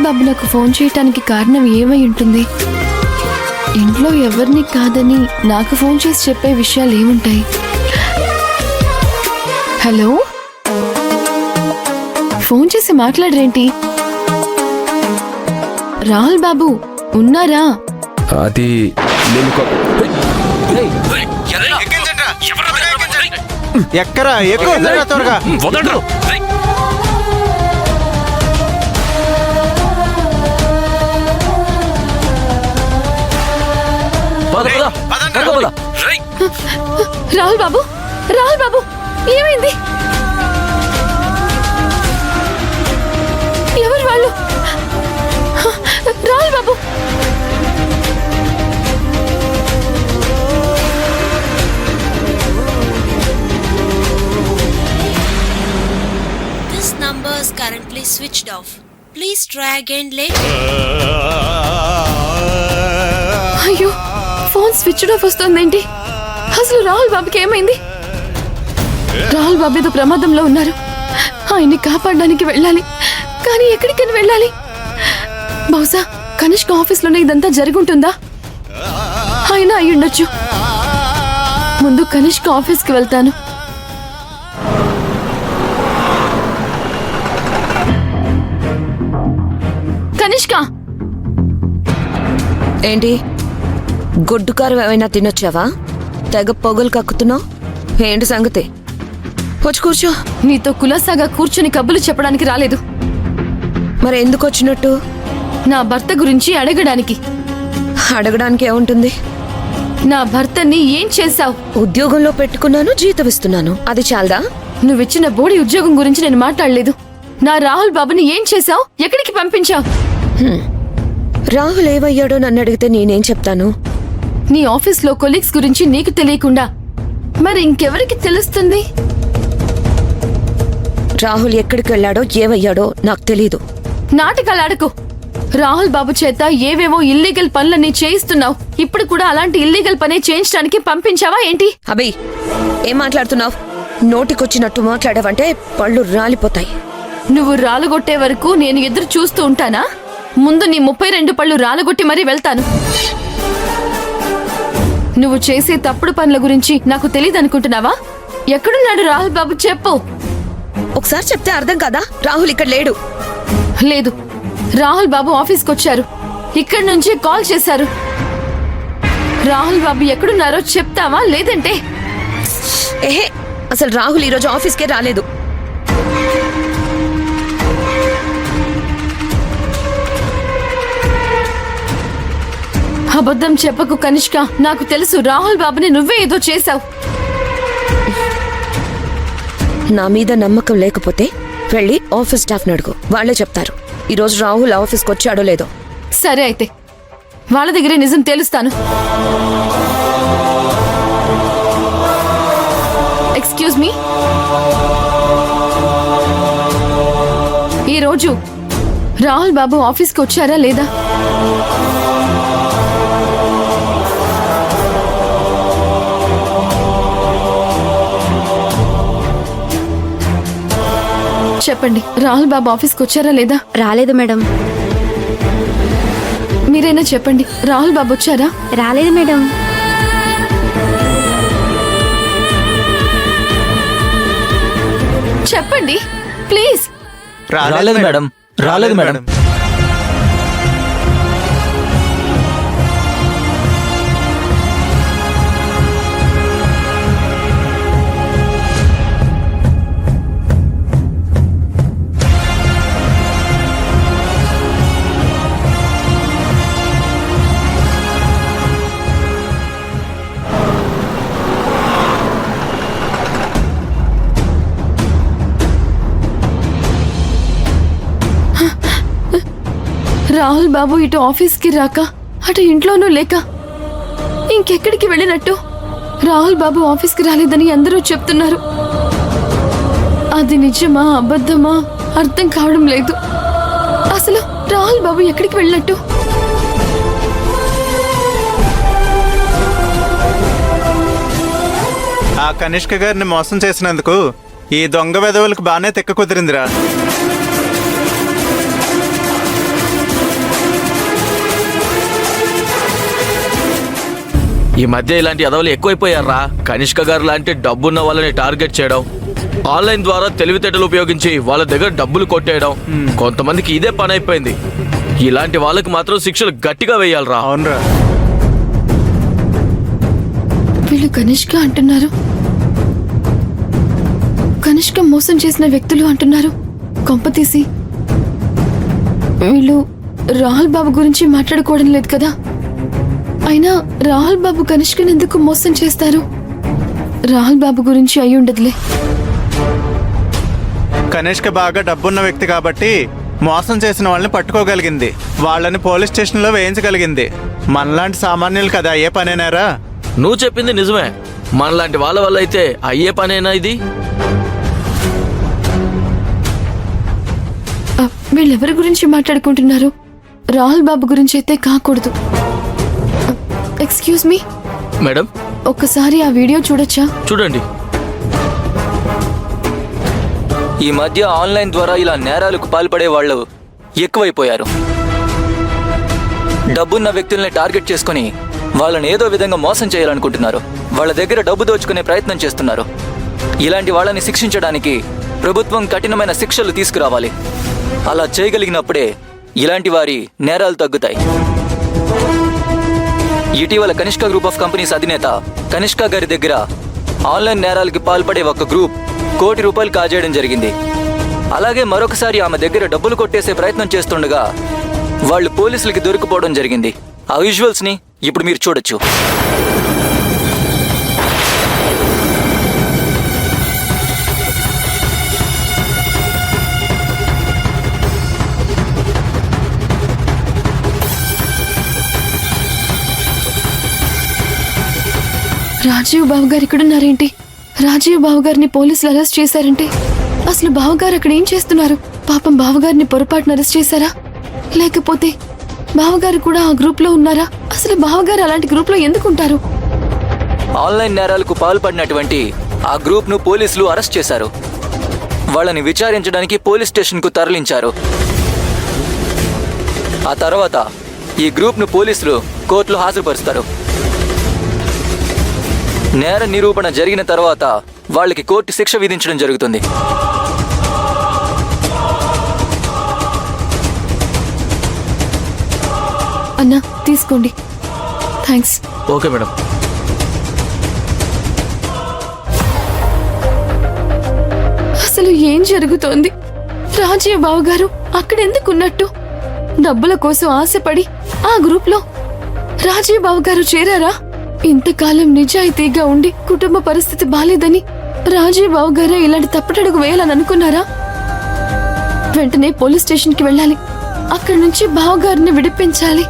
బాబు నాకు ఫోన్ చేయటానికి కారణం ఏమై ఉంటుంది? ఇంట్లో ఎవరిని కాదని నాకు ఫోన్ చేసి చెప్పే విషయాలు ఏముంటాయి? హలో, ఫోన్ చేసి మాట్లాడరేంటి? రాహుల్ బాబు ఉన్నారా? అది ఎక్కరా ఎక్కువ త్వరగా రాహుల్ బాబు, రాహుల్ బాబు ఏమైంది? ఎవరు వాళ్ళు? రాహుల్ బాబు, This number is currently switched off. Please try again later. అయ్యో, ఫోన్ స్విచ్ ఆఫ్ వస్తుందేంటి? అసలు రాహుల్ బాబుకి ఏమైంది? రాహుల్ బాబు ఏదో ప్రమాదంలో ఉన్నారు. ఆయన్ని కాపాడడానికి వెళ్ళాలి, కానీ ఎక్కడికని వెళ్ళాలి? బహుశా కనిష్క ఆఫీస్లోనే ఇదంతా జరుగుంటుందా? ఆయన అయ్యుండొచ్చు. ముందు కనిష్క ఆఫీస్కి వెళ్తాను. కనిష్క, ఏంటి గుడ్డు కారం ఏమైనా తినొచ్చావా? తెగ పొగలు కక్కుతున్నావు ఏంటి సంగతి? వచ్చి కూర్చో. నీతో కులాసాగా కూర్చుని కబులు చెప్పడానికి రాలేదు. మరి ఎందుకు వచ్చినట్టు? నా భర్త గురించి అడగడానికి. అడగడానికి ఏముంటుంది? నా భర్తని ఏం చేశావు? ఉద్యోగంలో పెట్టుకున్నాను, జీతం ఇస్తున్నాను, అది చాలదా? నువ్విచ్చిన బోడి ఉద్యోగం గురించి నేను మాట్లాడలేదు. నా రాహుల్ బాబుని ఏం చేశావు? ఎక్కడికి పంపించావు? రాహుల్ ఏవయ్యాడో నన్ను అడిగితే నేనేం చెప్తాను? నీ ఆఫీస్లో కొలీగ్స్ గురించి నీకు తెలియకుండా మరి ఇంకెవరికి తెలుస్తుంది? రాహుల్ ఎక్కడికి వెళ్ళాడో ఏవయ్యాడో నాకు తెలీదు. నాటకాలాడకు. రాహుల్ బాబు చేత ఏవేవో ఇల్లీగల్ పనులన్నీ చేయిస్తున్నావు. ఇప్పుడు కూడా అలాంటి ఇల్లీగల్ పనే చేయించడానికి పంపించావా ఏంటి? అభి, ఏం మాట్లాడుతున్నావు? నోటికొచ్చినట్టు మాట్లాడావంటే పళ్ళు రాలిపోతాయి. నువ్వు రాలుగొట్టే వరకు నేను ఎదురు చూస్తూ ఉంటానా? ముందు నీ 32 పళ్ళు రాలగొట్టి మరీ వెళ్తాను. నువ్వు చేసే తప్పుడు పనుల గురించి నాకు తెలియదనుకుంటున్నావా? ఎక్కడున్నాడు రాహుల్ బాబు చెప్పు. ఒకసారి చెప్తే అర్థం కదా? రాహుల్ ఇక్కడ లేడు. లేదు, రాహుల్ బాబు ఆఫీస్కి వచ్చారు. ఇక్కడి నుంచి కాల్ చేశారు. రాహుల్ బాబు ఎక్కడున్నారో చెప్తావా? లేదంటే ఏహే, అసలు రాహుల్ ఈరోజు ఆఫీస్కే రాలేదు. అబద్ధం చెప్పకు కనిష్క. నాకు తెలుసు రాహుల్ బాబుని నువ్వే ఏదో చేశావు. నా మీద నమ్మకం లేకపోతే వెళ్ళి ఆఫీస్ స్టాఫ్ అడుగు, వాళ్లే చెప్తారు ఈరోజు రాహుల్ ఆఫీస్కి వచ్చాడో లేదో. సరే అయితే వాళ్ళ దగ్గరే నిజం తెలుస్తాను. ఎక్స్క్యూజ్ మీ, ఈరోజు రాహుల్ బాబు ఆఫీస్కి వచ్చారా లేదా? చెప్పండి, రాహుల్ బాబు ఆఫీస్కి వచ్చారా లేదా? రాలేదు మేడం. మీరైనా చెప్పండి, రాహుల్ బాబు వచ్చారా? రాలేదు మేడం. చెప్పండి ప్లీజ్. రాలేదు మేడం, రాలేదు మేడం. రాహుల్ బాబు ఇటు ఆఫీస్కి రాక అటు ఇంట్లోనూ లేక ఇంకెక్కడికి వెళ్ళినట్టు? రాహుల్ బాబు ఆఫీస్కి రాలేదని అందరూ చెప్తున్నారు. అది నిజమా అబద్ధమా అర్థం కావడం లేదు. అసలు రాహుల్ బాబు ఎక్కడికి వెళ్ళినట్టు? ఆ కనిష్క గారిని మోసం చేసినందుకు ఈ దొంగ వెధవులకు బానే తెక్క కుదిరిందిరా. ఈ మధ్య ఇలాంటి ఎదవలు ఎక్కువైపోయారా. కనిష్క గారు లాంటి డబ్బున్న వాళ్ళని టార్గెట్ చేయడం, ఆన్లైన్ ద్వారా తెలివితేటలు ఉపయోగించి వాళ్ళ దగ్గర డబ్బులు కొట్టేయడం, కొంతమందికి ఇదే పని అయిపోయింది. ఇలాంటి వాళ్ళకి మాత్రం శిక్షలు గట్టిగా వేయాలరా. అవునరా. వీళ్ళు కనిష్క అంటున్నారు, కనిష్క మోసం చేసిన వ్యక్తులు అంటున్నారు. కొంపతీసి వీళ్ళు రాహుల్ బాబు గురించి మాట్లాడుకోవడం లేదు కదా. అయినా రాహుల్ బాబు కనిష్కని ఎందుకు మోసం చేస్తారు? రాహుల్ బాబు గురించి అయి ఉండదులే. కనిష్క బాగా డబ్బున్న వ్యక్తి కాబట్టి మోసం చేసిన వాళ్ళని పట్టుకోగలిగింది, వాళ్ళని పోలీస్ స్టేషన్లో వేయించగలిగింది. మనలాంటి సామాన్యులు కదా అయ్యే పనేనారా? నువ్వు చెప్పింది నిజమే. మనలాంటి వాళ్ళ వల్ల అయితే అయ్యే పనేనా ఇది? వీళ్ళెవరి గురించి మాట్లాడుకుంటున్నారు? రాహుల్ బాబు గురించి అయితే కాకూడదు. ఎక్స్క్యూజ్ మీ మేడం, ఒక్కసారి ఆ వీడియో చూడొచ్చా? చూడండి. ఈ మధ్య ఆన్లైన్ ద్వారా ఇలా నేరాలకు పాల్పడే వాళ్ళు ఎక్కువైపోయారు. డబ్బున్న వ్యక్తుల్ని టార్గెట్ చేసుకుని వాళ్ళని ఏదో విధంగా మోసం చేయాలనుకుంటున్నారు. వాళ్ళ దగ్గర డబ్బు దోచుకునే ప్రయత్నం చేస్తున్నారు. ఇలాంటి వాళ్ళని శిక్షించడానికి ప్రభుత్వం కఠినమైన శిక్షలు తీసుకురావాలి. అలా చేయగలిగినప్పుడే ఇలాంటి వారి నేరాలు తగ్గుతాయి. ఇటీవల కనిష్క గ్రూప్ ఆఫ్ కంపెనీస్ అధినేత కనిష్క గారి దగ్గర ఆన్లైన్ నేరాలకి పాల్పడే ఒక గ్రూప్ ₹1 కోటి కాజేయడం జరిగింది. అలాగే మరొకసారి ఆమె దగ్గర డబ్బులు కొట్టేసే ప్రయత్నం చేస్తుండగా వాళ్ళు పోలీసులకి దొరికిపోవడం జరిగింది. ఆ విజువల్స్ ని ఇప్పుడు మీరు చూడొచ్చు. రాజీవ్ బాబు గారు ఇక్కడున్నారేంటి? రాజీవ్ బాబు గారిని పోలీసులు అరెస్ట్ చేశారంటే అసలు బావగారు అక్కడ ఏం చేస్తున్నారు? పాపం బావగారిని పొరపాటున అరెస్ట్ చేశారా? లేకపోతే బావగారు కూడా ఆ గ్రూప్ లో ఉన్నారా? అసలు బావగారు అలాంటి గ్రూప్ లో ఎందుకు ఉంటారు? ఆన్లైన్ నేరాలకు పాల్పడినటువంటి ఆ గ్రూప్ ను పోలీసులు అరెస్ట్ చేశారు. వాళ్ళని విచారించడానికి పోలీస్ స్టేషన్ కు తరలించారు. ఆ తర్వాత ఈ గ్రూప్ ను పోలీసులు కోర్టులో హాజరుపరుస్తారు. నేర నిరూపణ జరిగిన తర్వాత వాళ్ళకి కోర్టు శిక్ష విధించడం జరుగుతుంది. అన్నా తీసుకోండి. థ్యాంక్స్. Okay madam. అసలు ఏం జరుగుతోంది? రాజీవ్ బాబు గారు అక్కడెందుకున్నట్టు? డబ్బుల కోసం ఆశపడి ఆ గ్రూప్ లో రాజీవ్ బాబు గారు చేరారా? ఇంతకాలం నిజాయితీగా ఉండి కుటుంబ పరిస్థితి బాలేదని రాజీవ్ బాబు గారే ఇలాంటి తప్పటడుగు వేయాలని అనుకున్నారా? వెంటనే పోలీస్ స్టేషన్ కి వెళ్ళాలి. అక్కడి నుంచి బావగారిని విడిపించాలి.